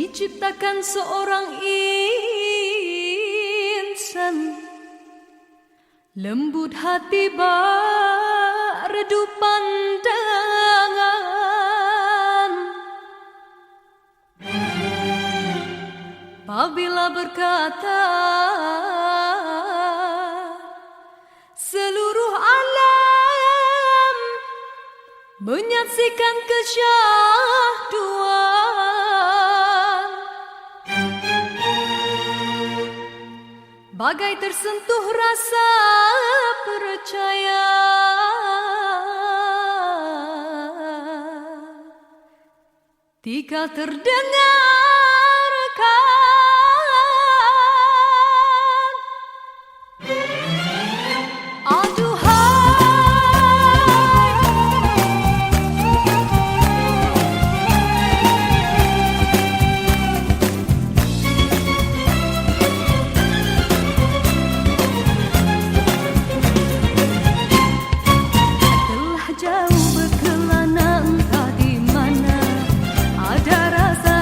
diciptakan seorang insan, lembut hati bak redup pandangan. Apabila berkata seluruh alam menyaksikan kesyahduan, bagai tersentuh rasa percaya. Tika terdengarkan jauh berkelana entah di mana ada rasa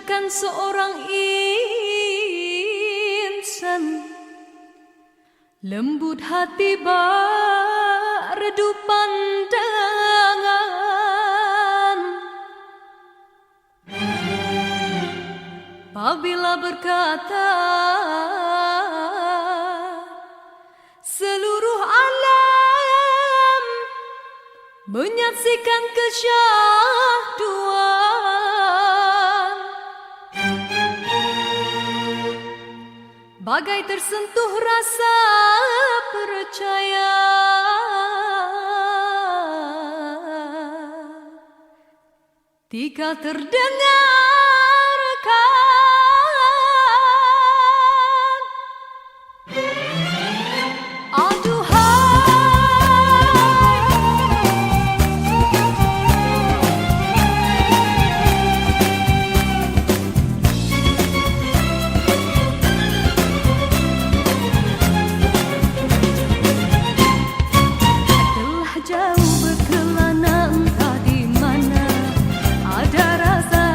menciptakan seorang insan lembut hati berdu pandangan. Apabila berkata seluruh alam menyaksikan kesyahduan, bagai tersentuh rasa percaya. Tika terdengarkan, telah jauh berkelana entah di mana ada rasa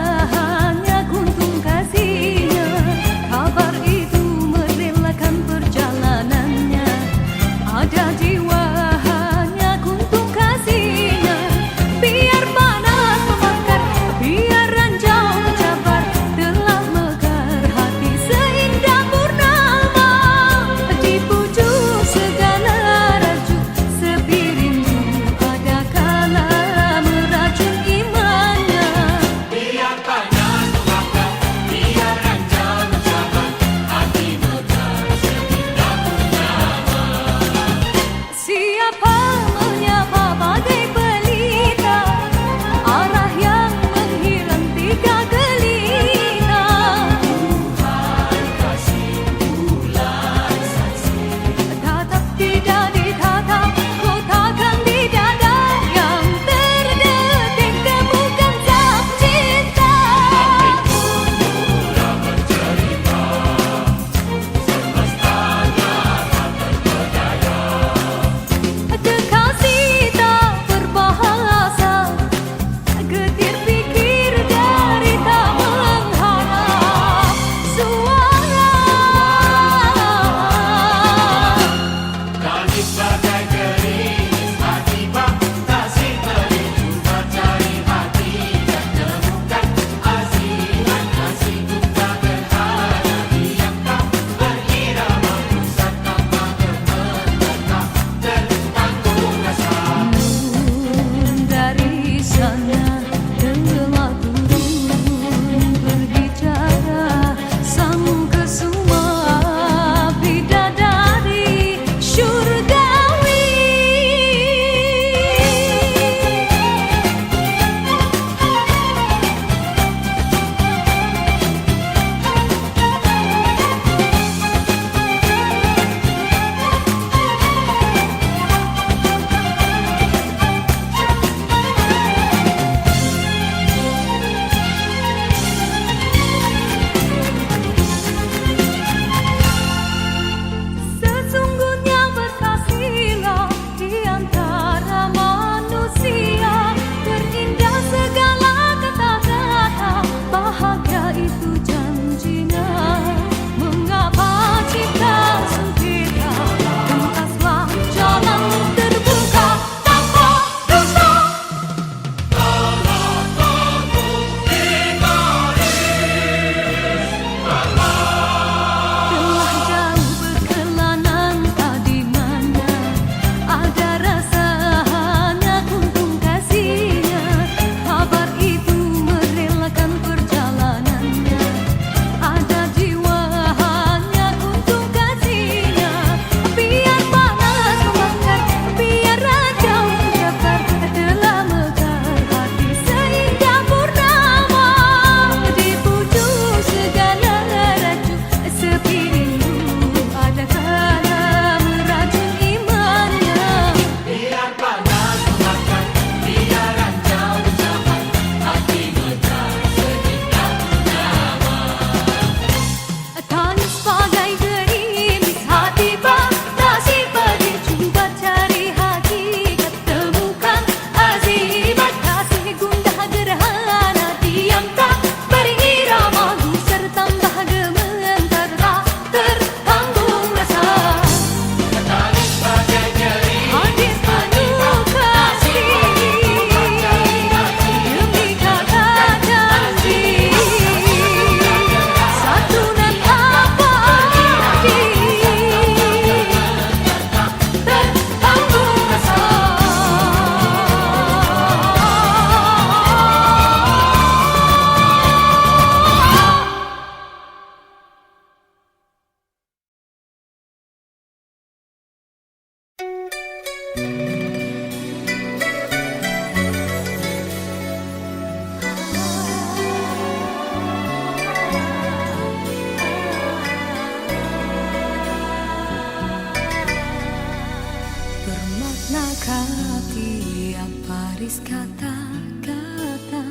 Tulus kata-kata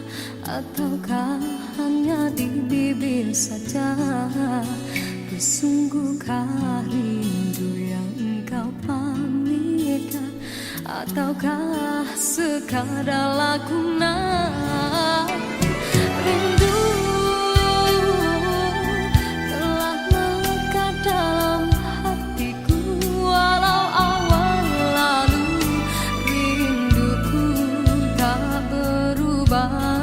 ataukah hanya di bibir saja? Sesungguhkah rindu yang engkau pamitkan, ataukah sekadar lakonan? Rindu telah melekat dalam hatiku, walau awal lalu rinduku tak berubah.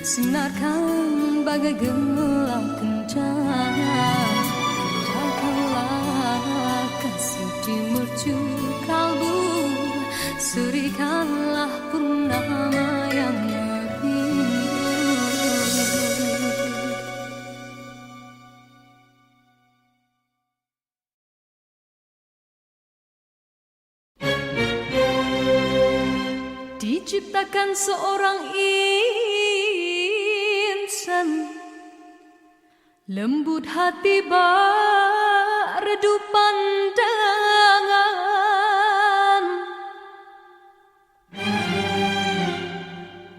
Sinarkan bagai gelang kencana, jagalah kasih di mercu kalbu, serikanlah purnama yang merindu. Diciptakan seorang insan, lembut hati redup pandangan.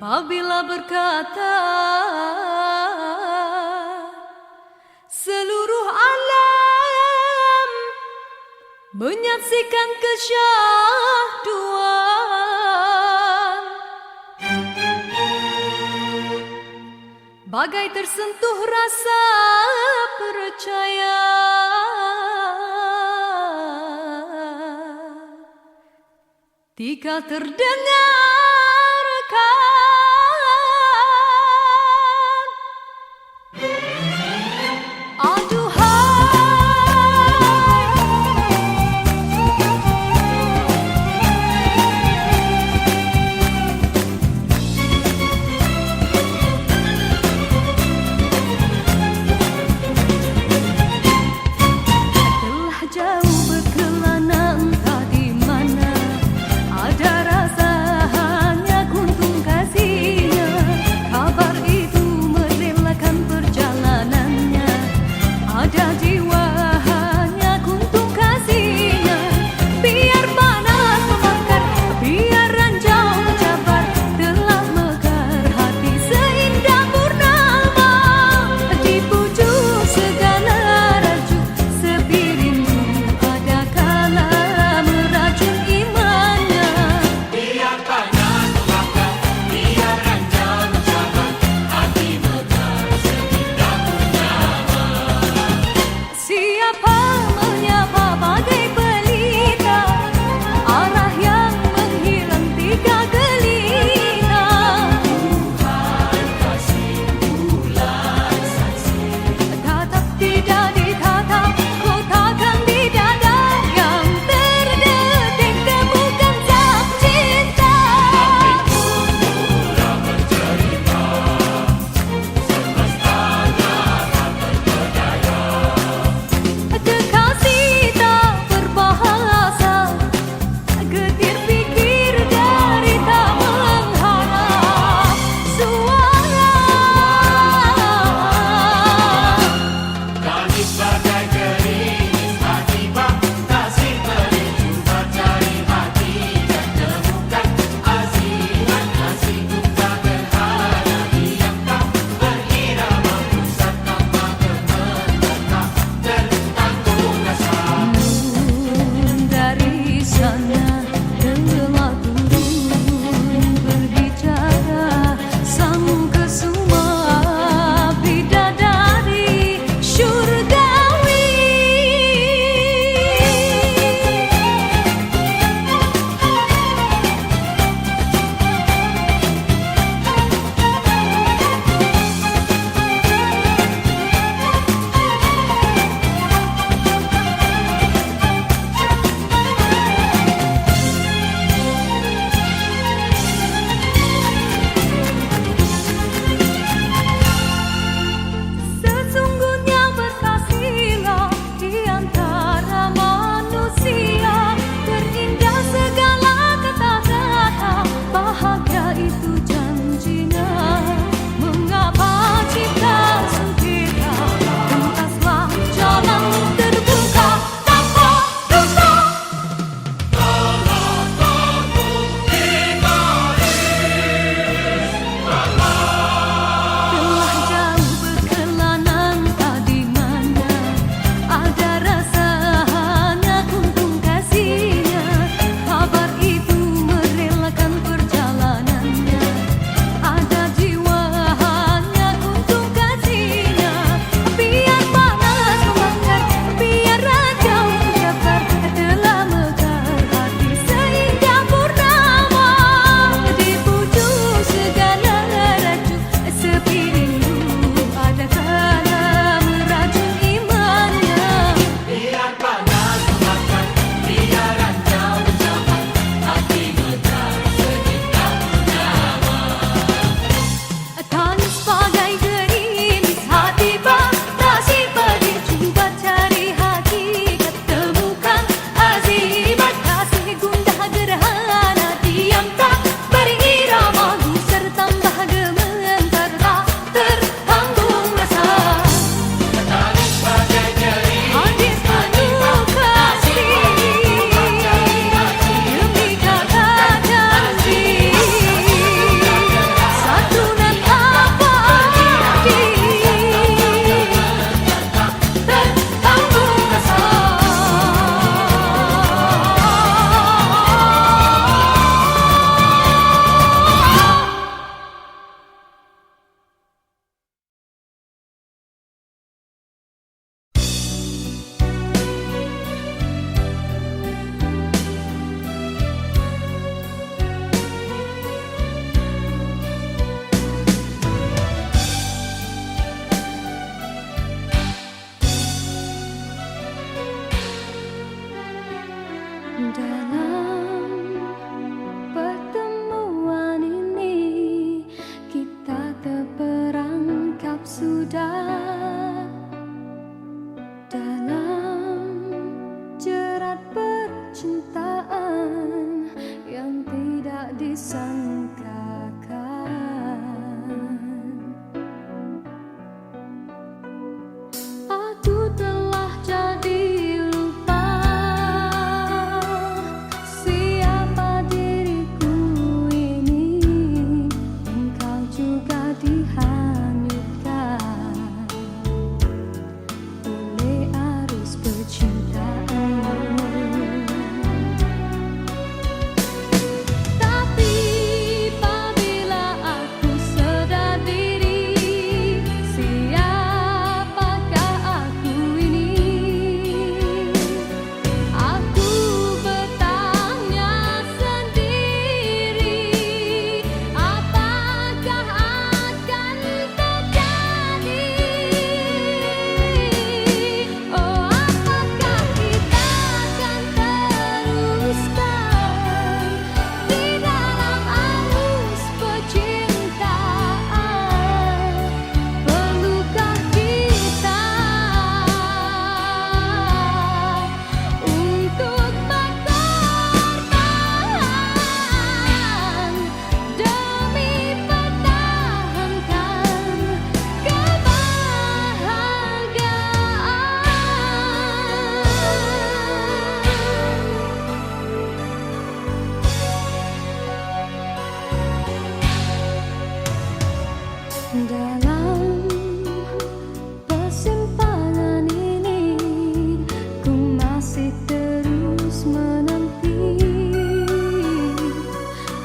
Apabila berkata seluruh alam menyaksikan kesyahduan, bagai tersentuh rasa percaya. Tika terdengarkan jauh berkelana entah di mana, ada rasa hanya kuntung kasihnya. Kabar itu merelakan perjalanannya, ada jiwa hanya kuntung kasihnya. Biar panas membakar, biar ranjau mencabar, telah mekar hati seindah purnama. Di pucuk segala raju sepi rindu, ada kala meracun imannya. Biar panas membakar, biar ranjau mencabar, hati mekar seindah purnama. Siapa menyapa bagai pelita, arah yang menghilang tiga gelina. Tuhan kasih bulan saksi, Tatap tidak ditatap, kotakan di dada yang terdetik temukan sak cinta. murah bercerita, semesta lara terpedaya. Kekasih tak berbahasa, getir pikir dari tak mengharap suara. Tangis bagai gerimis hati bak, kasih merindu mencari hati dan temukan azimat kasih duka gerhana diamkan berirama pusat tanpa gemetar tertanggung rasa. Dari sana telah turun berbicara sang kesuma bidadari syurgawi. Sesungguhnya berkasihlah di antara manusia, terindah segala kata-kata, bahagia itu janjinya. Mengapa cinta sengketa, entaslah jalan terbuka tanpa dusta. Telah jauh berkelana entah di mana, ada rasa hanya kuntung kasihnya. Kabar itu merelakan perjalanannya, ada jiwa hanya kuntung kasihnya. Biar panas membakar, biar ranjau mencabar, telah mekar hati seindah purnama. Di pucuk segala raju sepi rindu, ada kala meracun imannya. Biar panas membakar, biar ranjau mencabar, hati mekar seindah purnama. Tangis bagai gerimis hati batasi pedih, coba cari hakikat temukan azimat kasih gundah gerhana diam tak berirama, gusar tambah gemetar tak tertanggung rasa. Tangis bagai gerimis Hadis penuh kasih demi kata janji, santunan abadi tertanggung rasa. Dalam pertemuan ini kita terperangkap sudah dalam dekat percintaan yang tidak disangkakan. Aku telah jadi lupa siapa diriku ini. Engkau juga dihanyutkan oleh arus percintaanmu. Tapi apabila aku sadar diri, siapakah aku ini? Aku bertanya sendiri, apakah akan terjadi? Oh, apakah kita akan teruskan di dalam arus percintaan? Perlukah kita untuk berkorban demi pertahankan kebahagiaan? Dalam persimpangan ini, ku masih terus menanti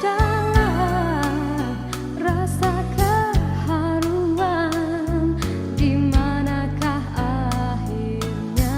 dalam rasa keharuan. Di manakah akhirnya?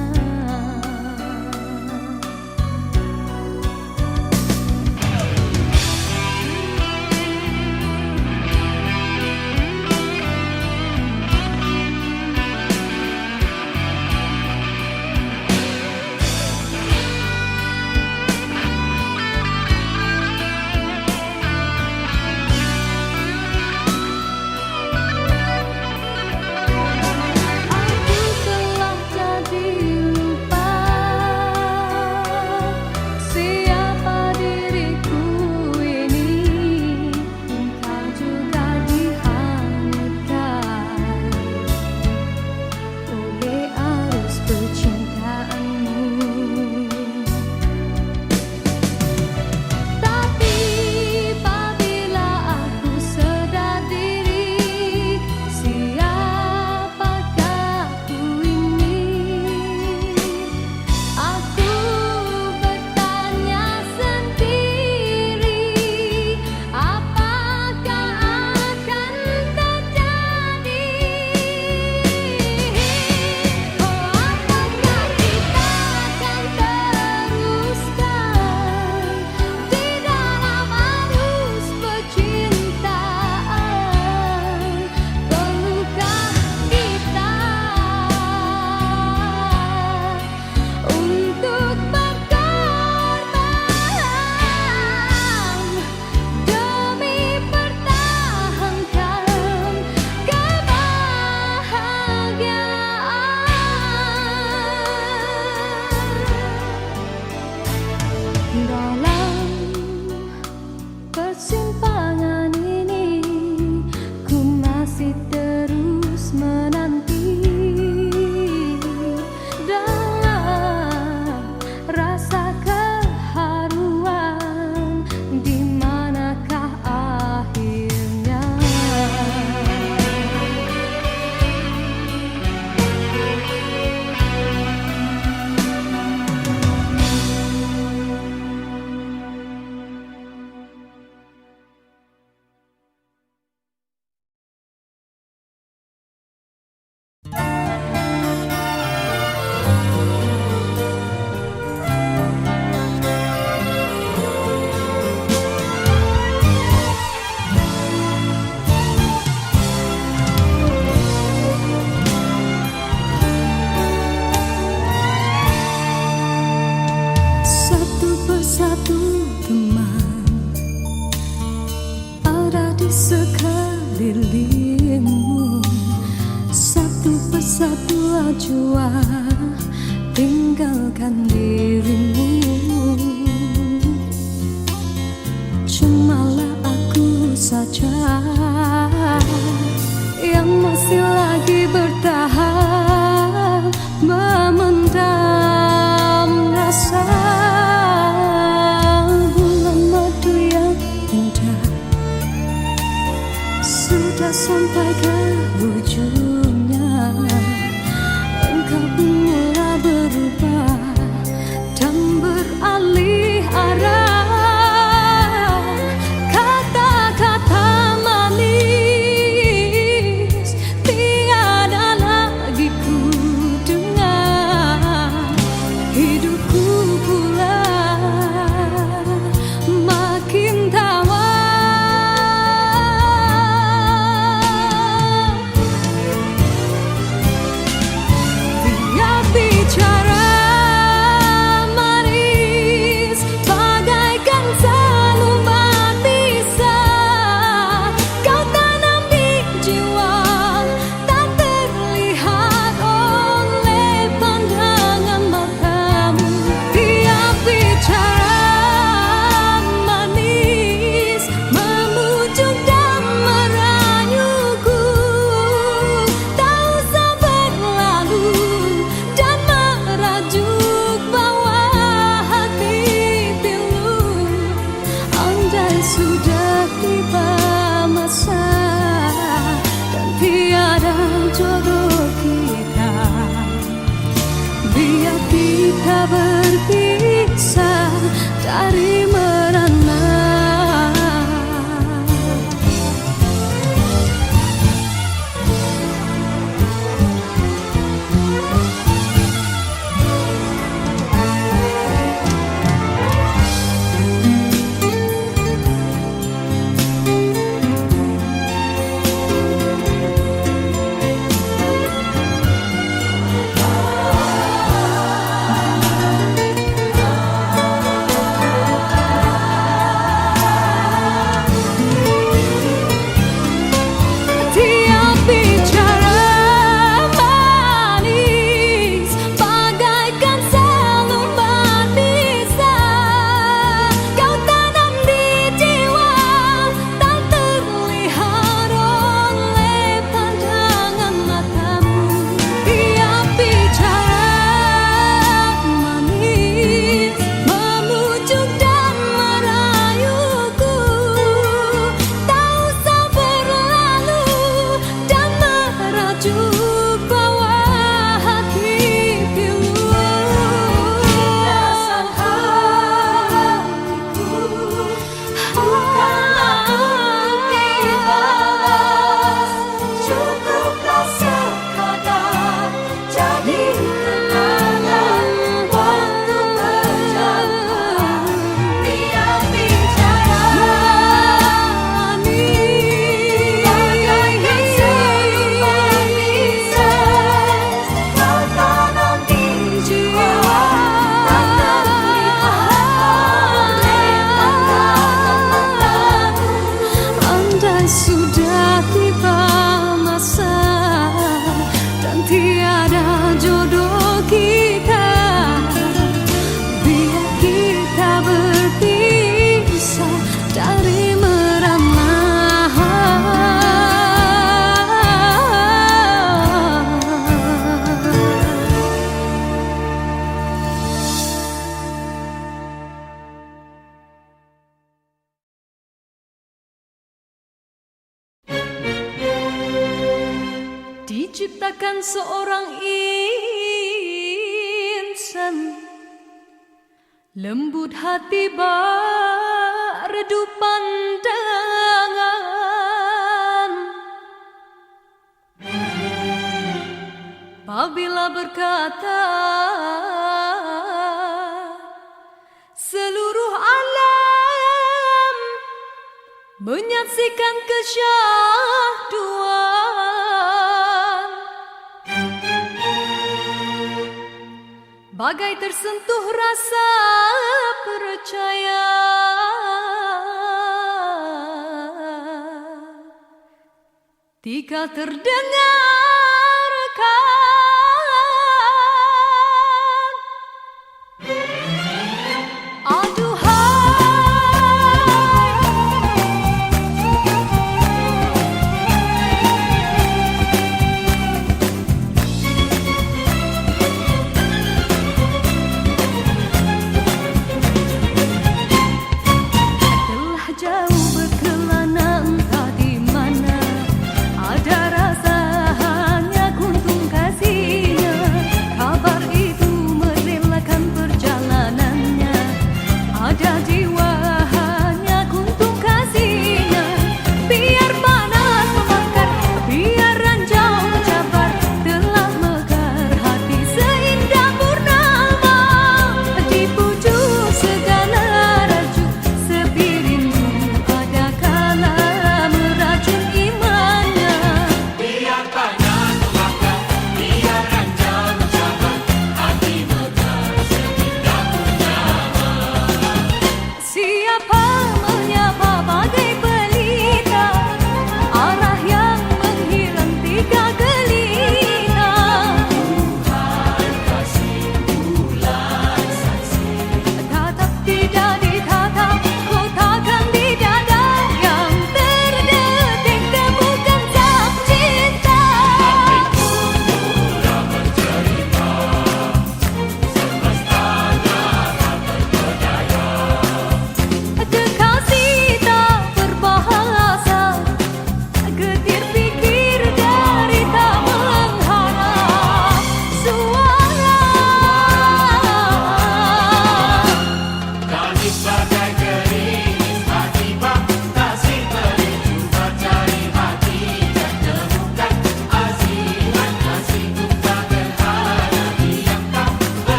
Aku telah jadi lupa siapa diriku ini. Engkau juga dihanyutkan oleh arus percintaanmu. Tapi apabila aku sadar diri, siapakah aku ini? Aku bertanya sendiri, apakah akan terjadi? Oh, apakah kita akan teruskan di dalam arus percintaan? Perlukah kita untuk berkorban demi pertahankan kebahagiaan? Dalam persimpangan ini, ku masih terus menanti dalam rasa keharuan. Di manakah akhirnya? Satu persatu teman ada di sekelilingmu. Satu persatu acuan tinggalkan dirimu. sampai ke ujungnya, engkau pun mulai berubah dan beralih arah. Kata-kata manis tiada lagi ku dengar, hidupku pula makin tawar. Tiap bicara manis bagaikan seluman bisa kau tanam di jiwa, tak terlihat oleh pandangan matamu. Tiap bicara manis memujuk dan merayuku, tak usah berlalu dan merajuk bawa hati pilu. Andai sudah tiba masa dan tiada jodoh kita, biar kita berpisah dari merana. Tiap bicara manis bagaikan seluman bisa kau tanam di jiwa, tak terlihat oleh pandangan matamu. Tiap bicara manis memujuk dan merayuku, tak usah berlalu dan merajuk bawa hati pilu. Rasa hatiku bukanlah untuk dibalas, cukuplah sekadar jadi kenangan waktu berjauhan. Tiap bicara manis bagaikan seluman bisa kau tanam di jiwa, tak terlihat oleh pandangan matamu. Andai sudah tiba masa dan tiada jodoh kita, biar kita berpisah dari merana. Diciptakan seorang insan lembut hati berredup pandangan, apabila berkata seluruh alam menyaksikan kesyahduan, bagai tersentuh rasa percaya. Tika terdengarkan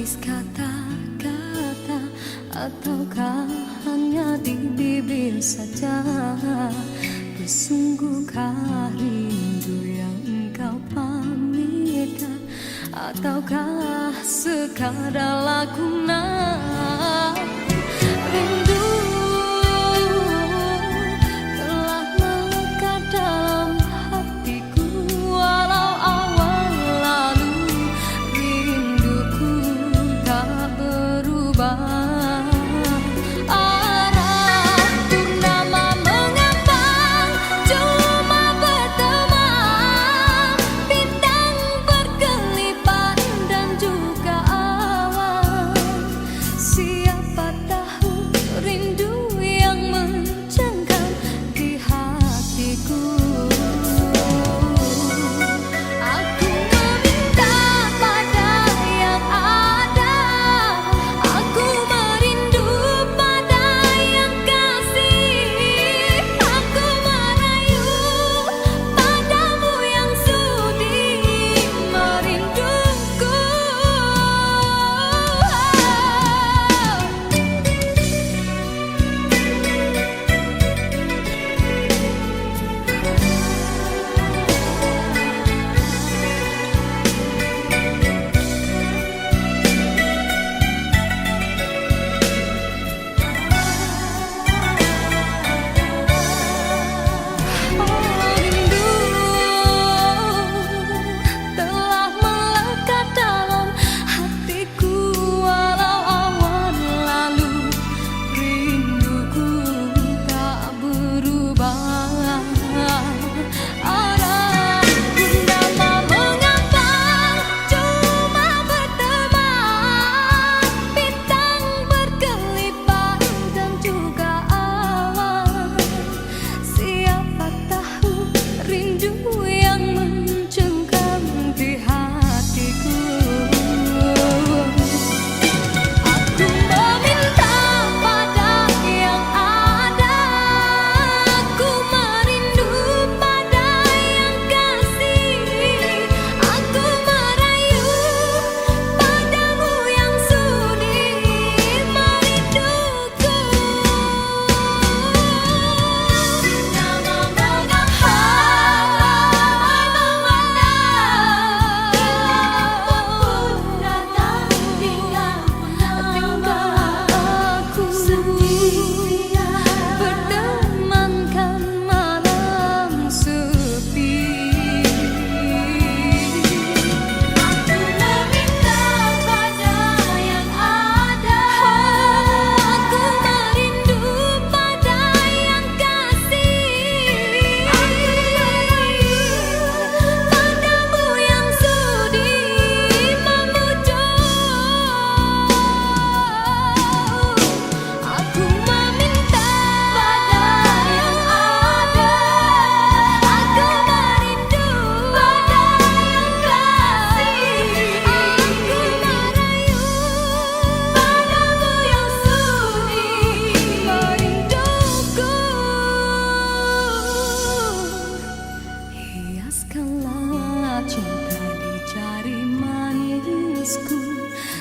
baris kata-kata, ataukah hanya di bibir saja? Sesungguhkah rindu yang engkau pamitkan, ataukah sekadar lakonan? Rindu telah melekat dalam hatiku, walau awal lalu rinduku tak berubah.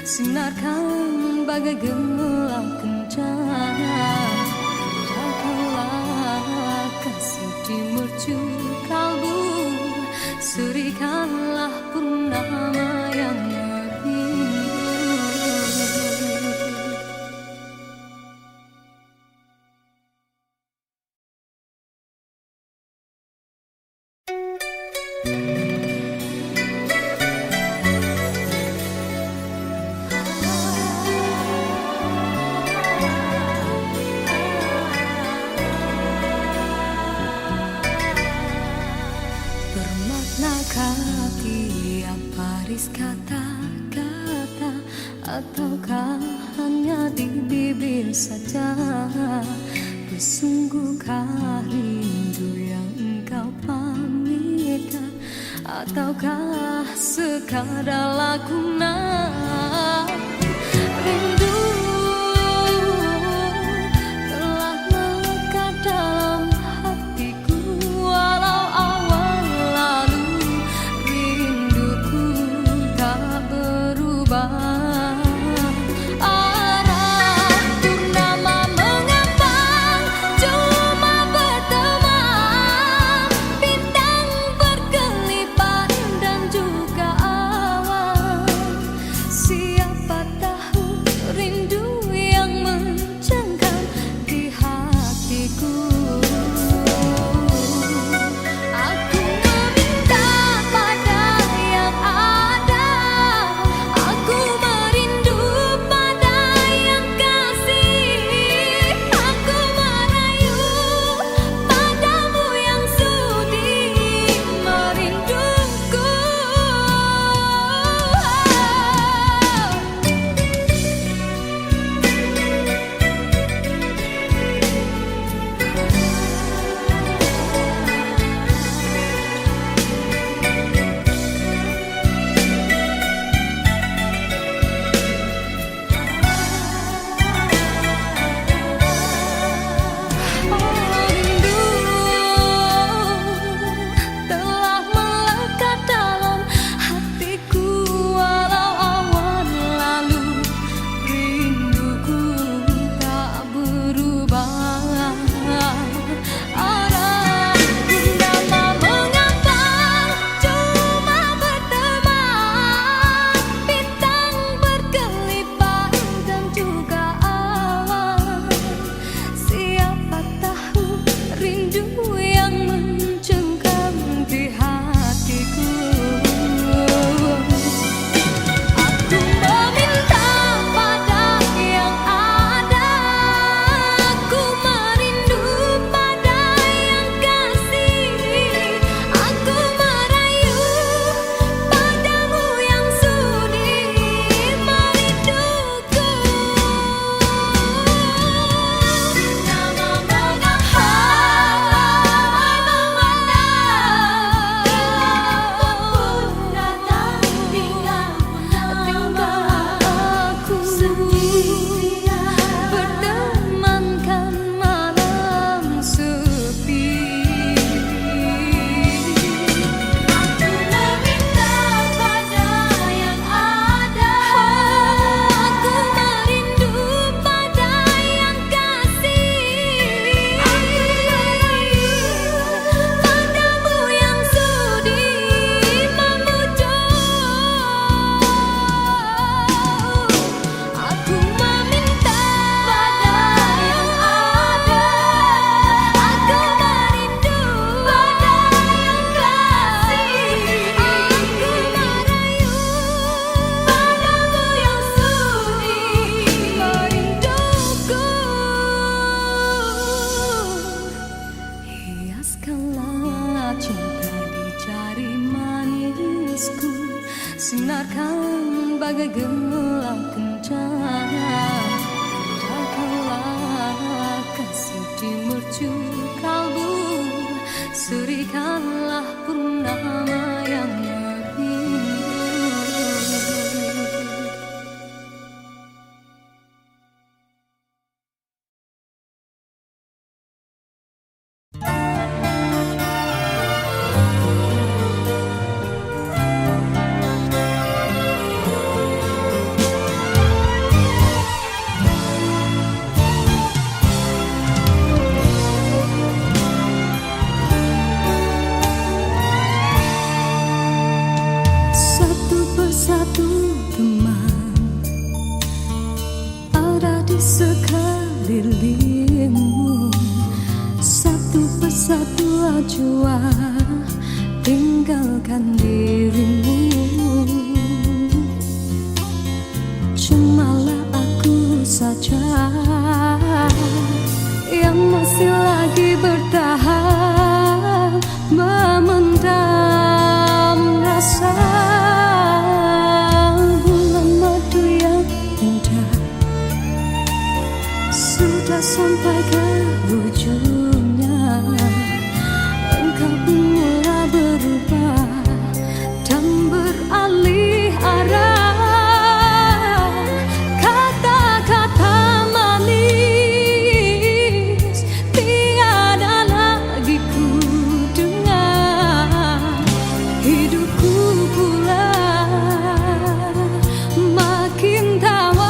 Sinarkan bagai gelang kencana, jagalah kasih di mercu kalbu, serikanlah purnama yang merindu. Bermaknakah tiap baris kata-kata, ataukah hanya di bibir saja? Sesungguhkah rindu yang engkau pamitkan, ataukah sekadar lakonan? Rindu telah melekat dalam hatiku, walau awal lalu rinduku tak berubah. sinarkan bagai gelang kencana. Datanglah kasih di mercu kalbu, serikanlah purnama yang merindu. Satu teman ada di sekelilingmu, satu persatu ajua tinggalkan dirimu. Cumalah aku saja yang masih lagi bertahan, memendam rasa. Sudah sampai ke ujungnya, engkau pun mulai berubah dan beralih arah. Kata-kata manis tiada lagi ku dengar, hidupku pula makin tawa.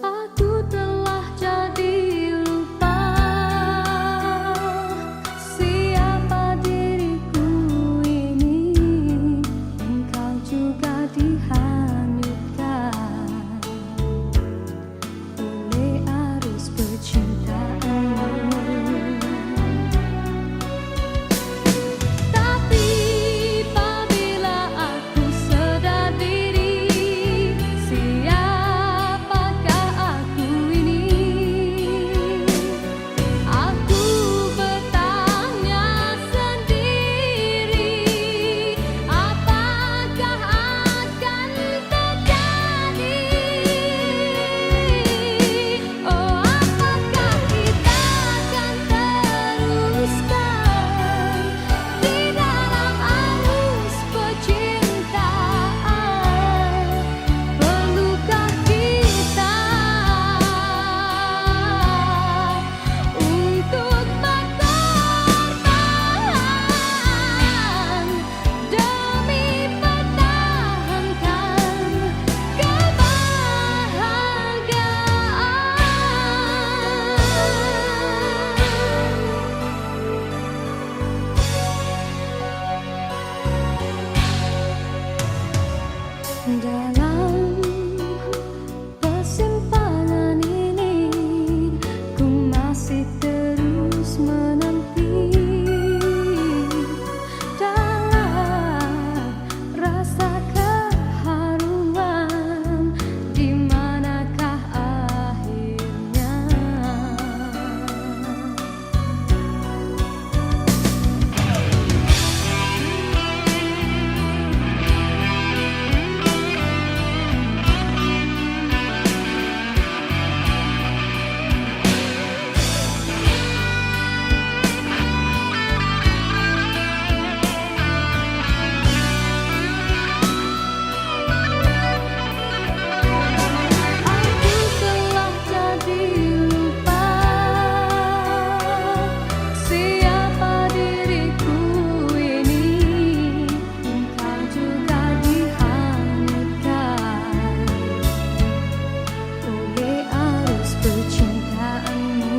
Aku telah jadi lupa siapa diriku ini. Engkau juga dihanyutkan oleh arus percintaanmu. Tapi apabila aku sedar diri, siapakah aku ini? Aku bertanya sendiri, apakah akan terjadi? Oh, apakah kita akan teruskan di dalam arus percintaan? Perlukah kita untuk berkorban demi pertahankan kebahagiaan? Dalam persimpangan ini, ku masih terus menanti dalam rasa keharuan. Di manakah akhirnya? Aku telah jadi lupa siapa diriku ini. Engkau juga dihanyutkan oleh arus percintaanmu.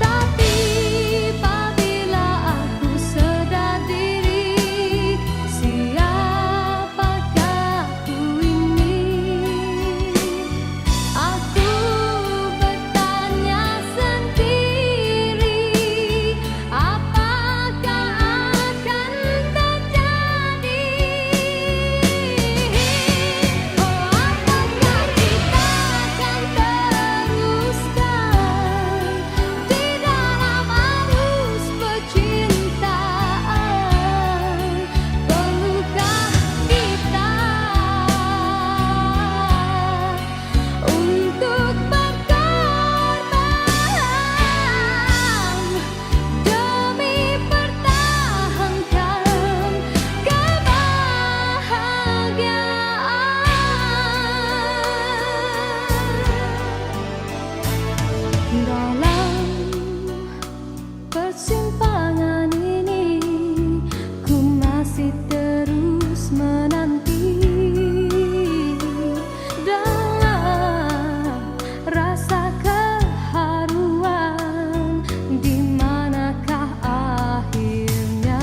Tapi apabila aku sedar diri, siapakah aku ini? Aku bertanya sendiri, apakah akan terjadi? Oh, apakah kita akan teruskan di dalam arus percintaan? Perlukah kita untuk berkorban demi pertahankan kebahagiaan? Dalam persimpangan ini, ku masih terus menanti dalam rasa keharuan. Di manakah akhirnya?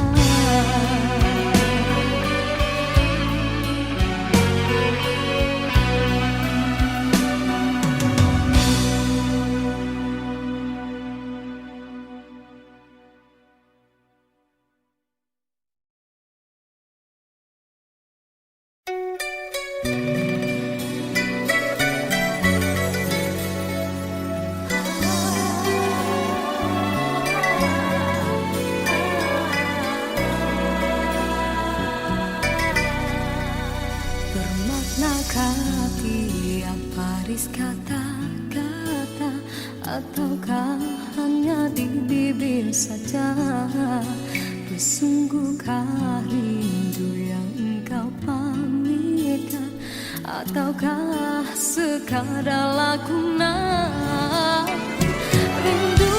Bermaknakah tiap baris kata-kata, ataukah hanya di bibir saja? Bersungguhkah rindu yang engkau pamitkan, ataukah sekadar lakonan rindu?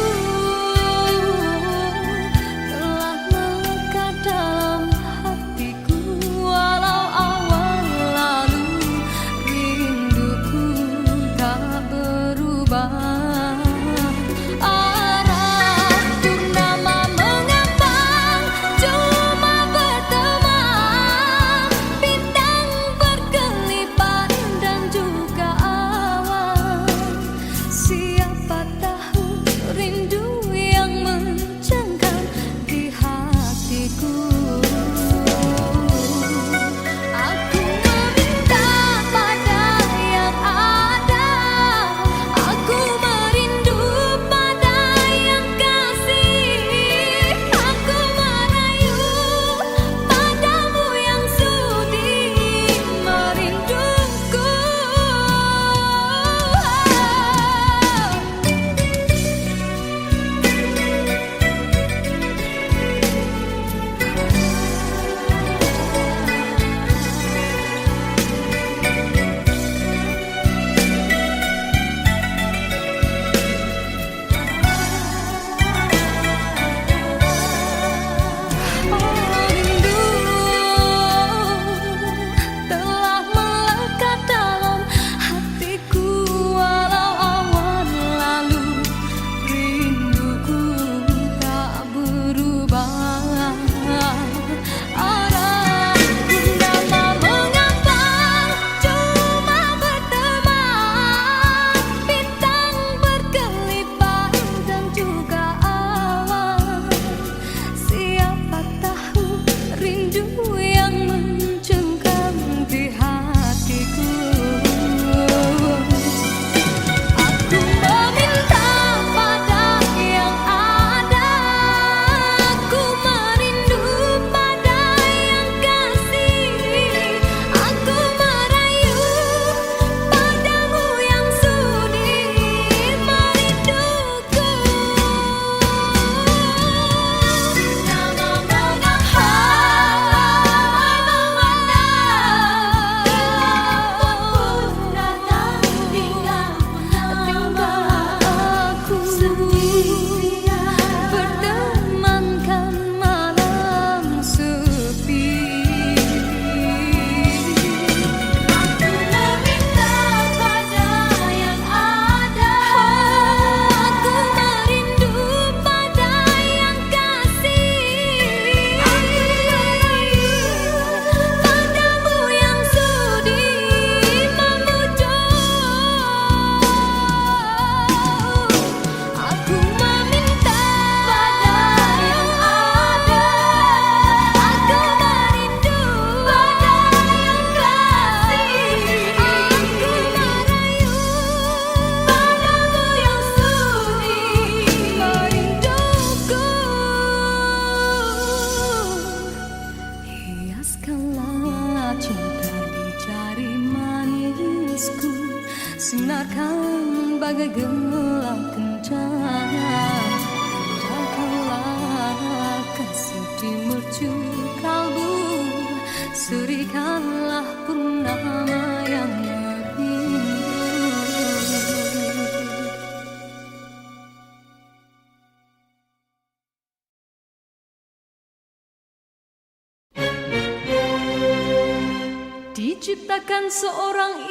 menciptakan seorang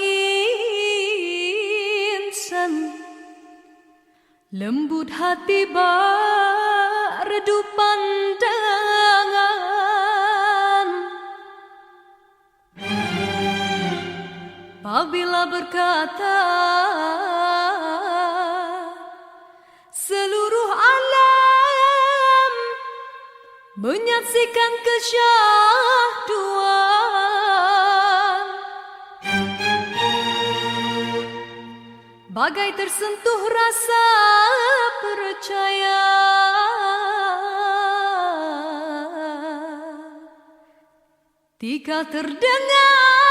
insan lembut hati berredup pandangan. Apabila berkata seluruh alam menyaksikan kesyahduan, bagai tersentuh rasa percaya. Tika terdengarkan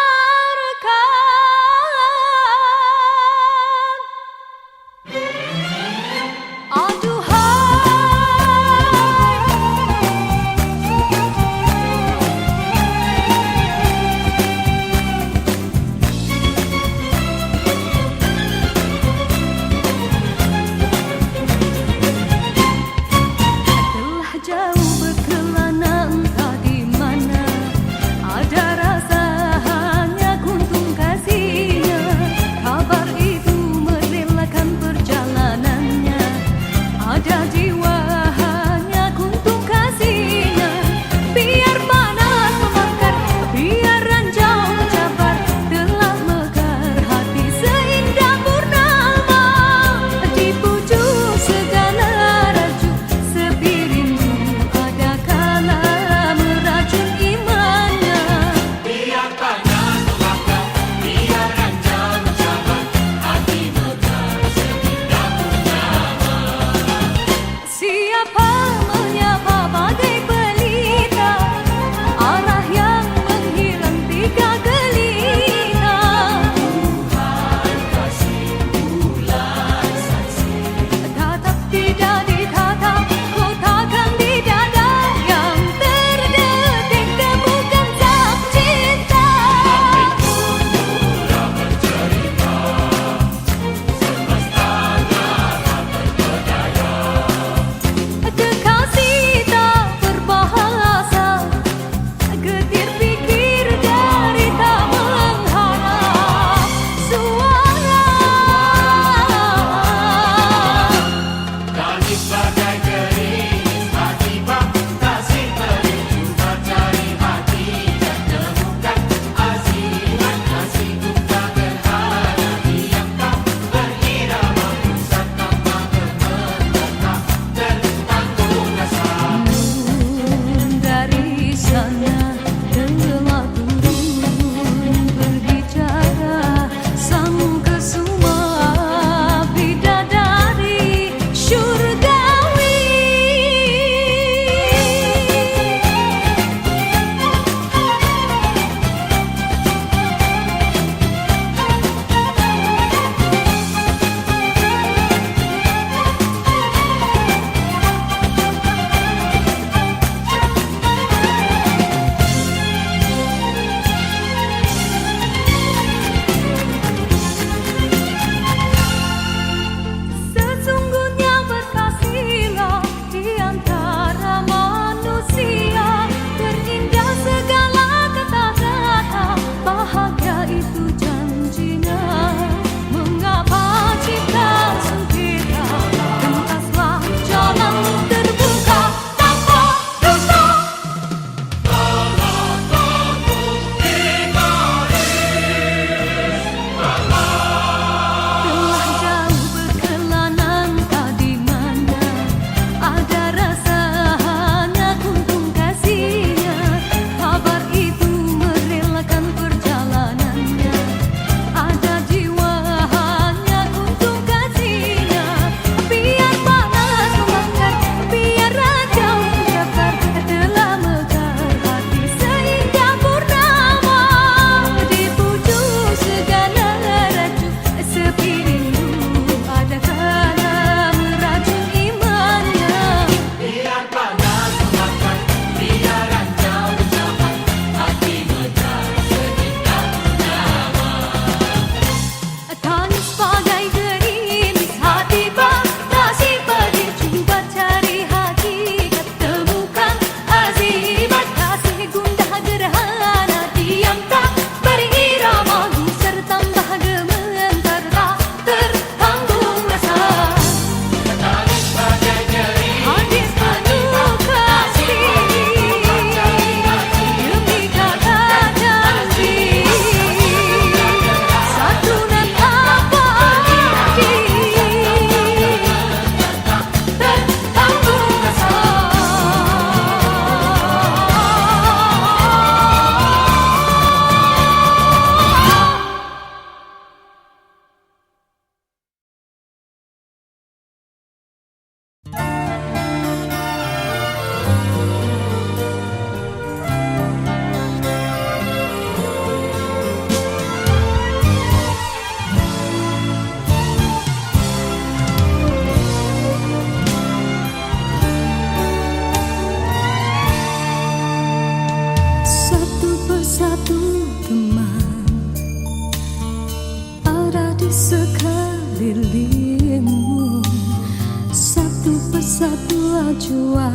jua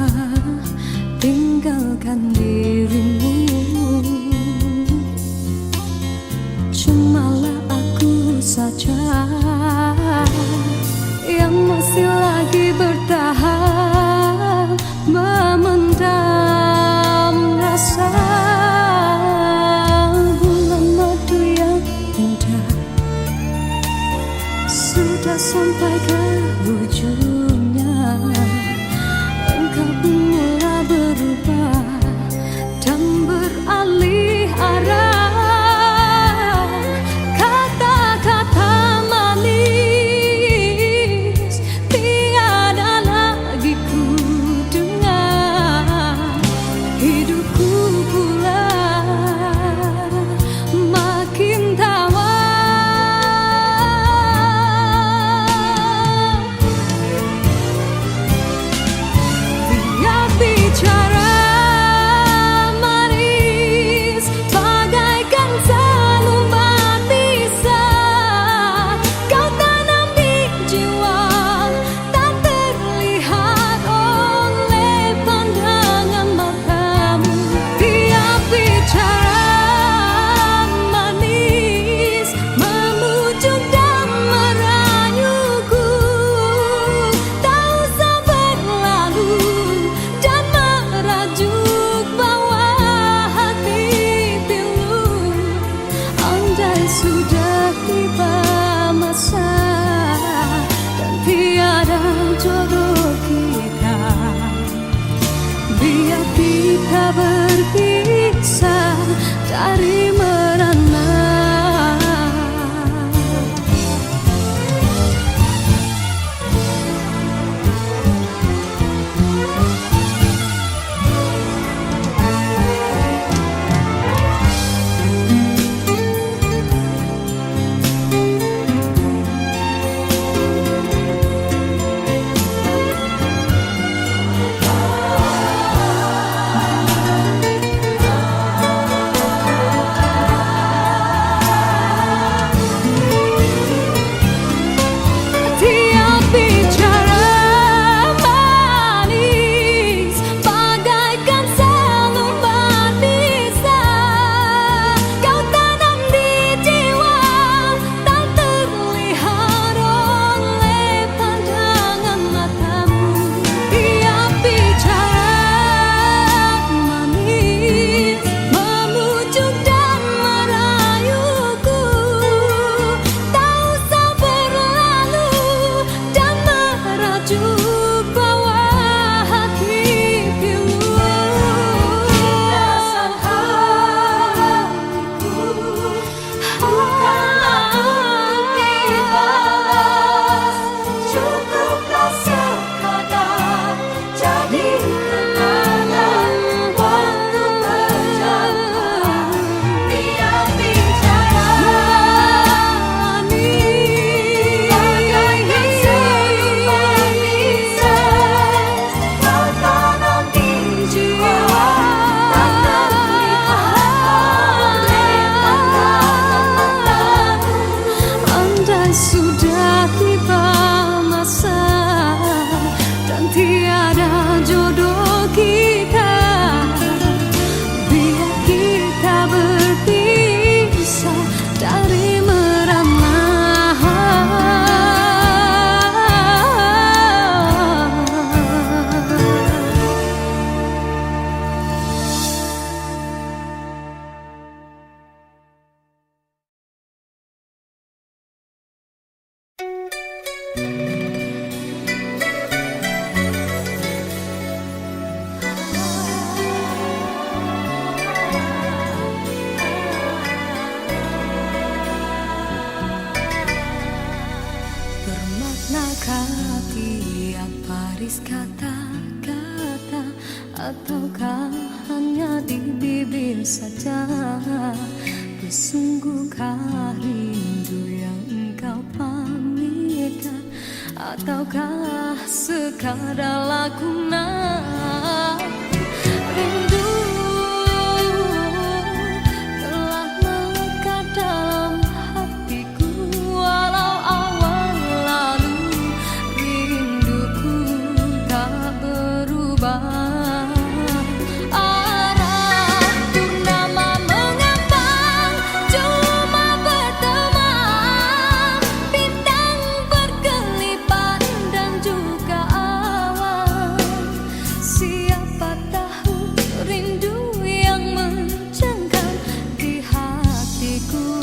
tinggalkan dirimu. Cumalah aku saja yang masih lagi bertahan memendam rasa. Bulan madu yang indah sudah sampai ke ujungnya. Engkau pun mulai berubah dan beralih arah. Kata-kata manis tiada lagi ku dengar. Hidupku pula makin tawar. Bicara manis bagaikan selumbat bisa kau tanam di jiwa, tak terlihat oleh pandangan matamu. Tiap bicara manis memujuk dan merayuku, tak usah berlalu dan merajuk bawa hati pilu. Andai sudah tiba masa dan tiada jodoh kita, biar kita berpisah dari merana. Tiap bicara manis bagaikan selumbat bisa kau tanam di jiwa, tak terlihat oleh pandangan matamu. Tiap bicara manis memujuk dan merayuku, tak usah berlalu dan merajuk bawa hati pilu. Rasa hatiku bukanlah untuk dibalas, cukuplah sekadar jadi kenangan waktu berjauhan. Tiap bicara manis bagaikan selumbat bisa kau tanam di jiwa, tak terlihat oleh pandangan matamu. Andai sudah tiba masa dan tiada jodoh kita, biar kita berpisah dari merana. Bermaknakah tiap baris kata-kata, ataukah hanya di bibir saja? Bersungguhkah rindu yang engkau pamitkan, ataukah sekadar lakonan? Rindu telah melekat dalam hatiku, walau awal lalu rinduku tak ber Siapa tahu rindu yang mencengkam di hatiku.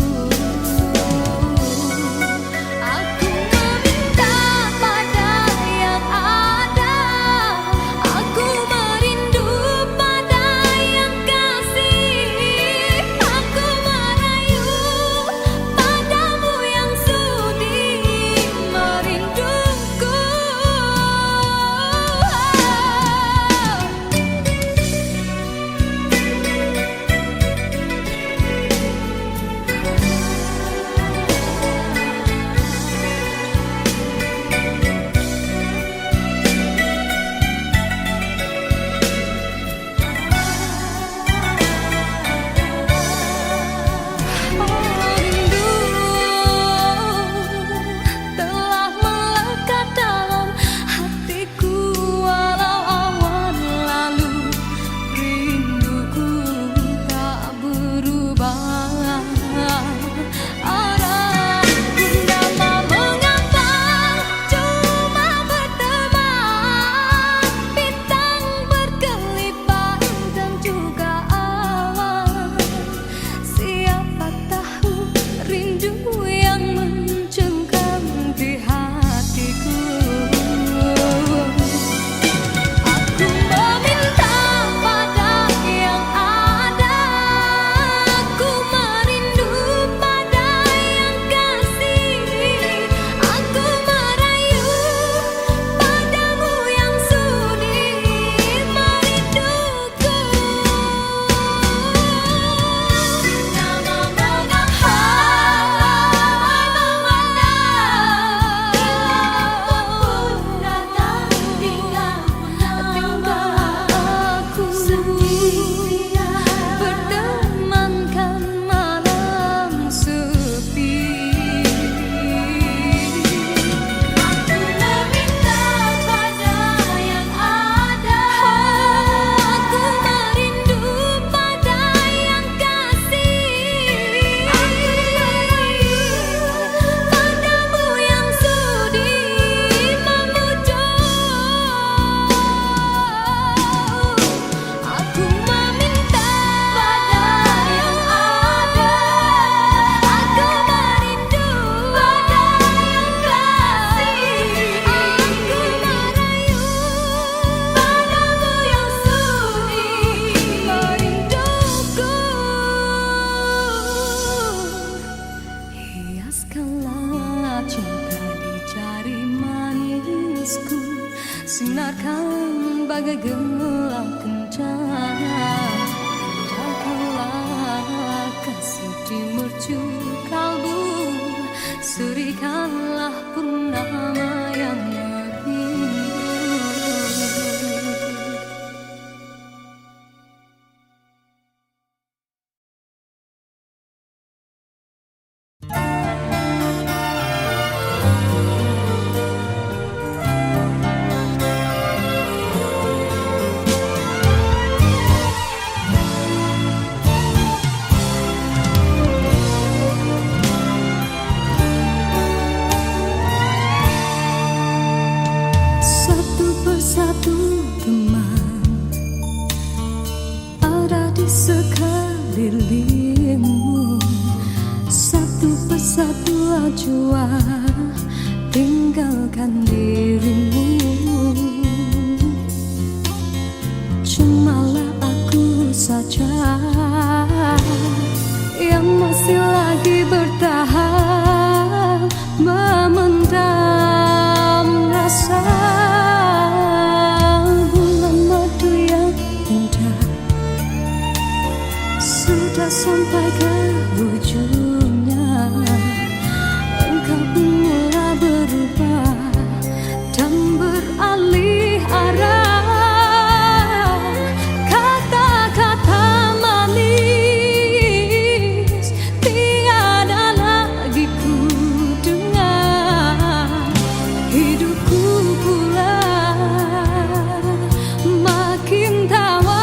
Aku meminta pada yang ada, aku merindu pada yang kasih, aku merayu padamu yang sudi merinduku. Telah melekat dalam hatiku walau awan lalu, rinduku tak berubah. Orang bernama mengapa cuma berteman, bintang berkelipan dan juga awan. Siapa tahu rindu yang mencengkam di hatiku. Aku meminta pada yang ada, aku merindu pada yang kasih, aku merayu padamu yang sudi merinduku. Nama mengapa datang tinggal aku sendirian, bertemankan malam sepi. Aku meminta pada yang ada, aku merindu pada yang kasih, aku merayu padamu yang sudi memujuk. Aku meminta pada yang ada, aku merindu pada yang kasih, aku merayu padamu yang sudi merinduku. Hiaskanlah cinta di jari manisku, sinarkan bagai gelang kencana. Indahkanlah kasih di mercu kalbu, serikanlah purnama yang merindu. Satu persatu teman ada di sekelilingmu, satu persatu jua tinggalkan dirimu. Cumalah aku saja yang masih lagi bertahan, memendam rasa. Bulan madu yang indah sudah sampai ke ujungnya, engkau pun mulai berubah dan beralih arah. Kata-kata manis tiada lagi ku dengar, hidupku pula makin tawar.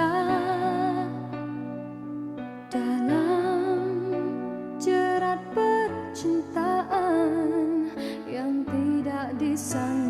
indah dalam jerat percintaan yang tidak disangka.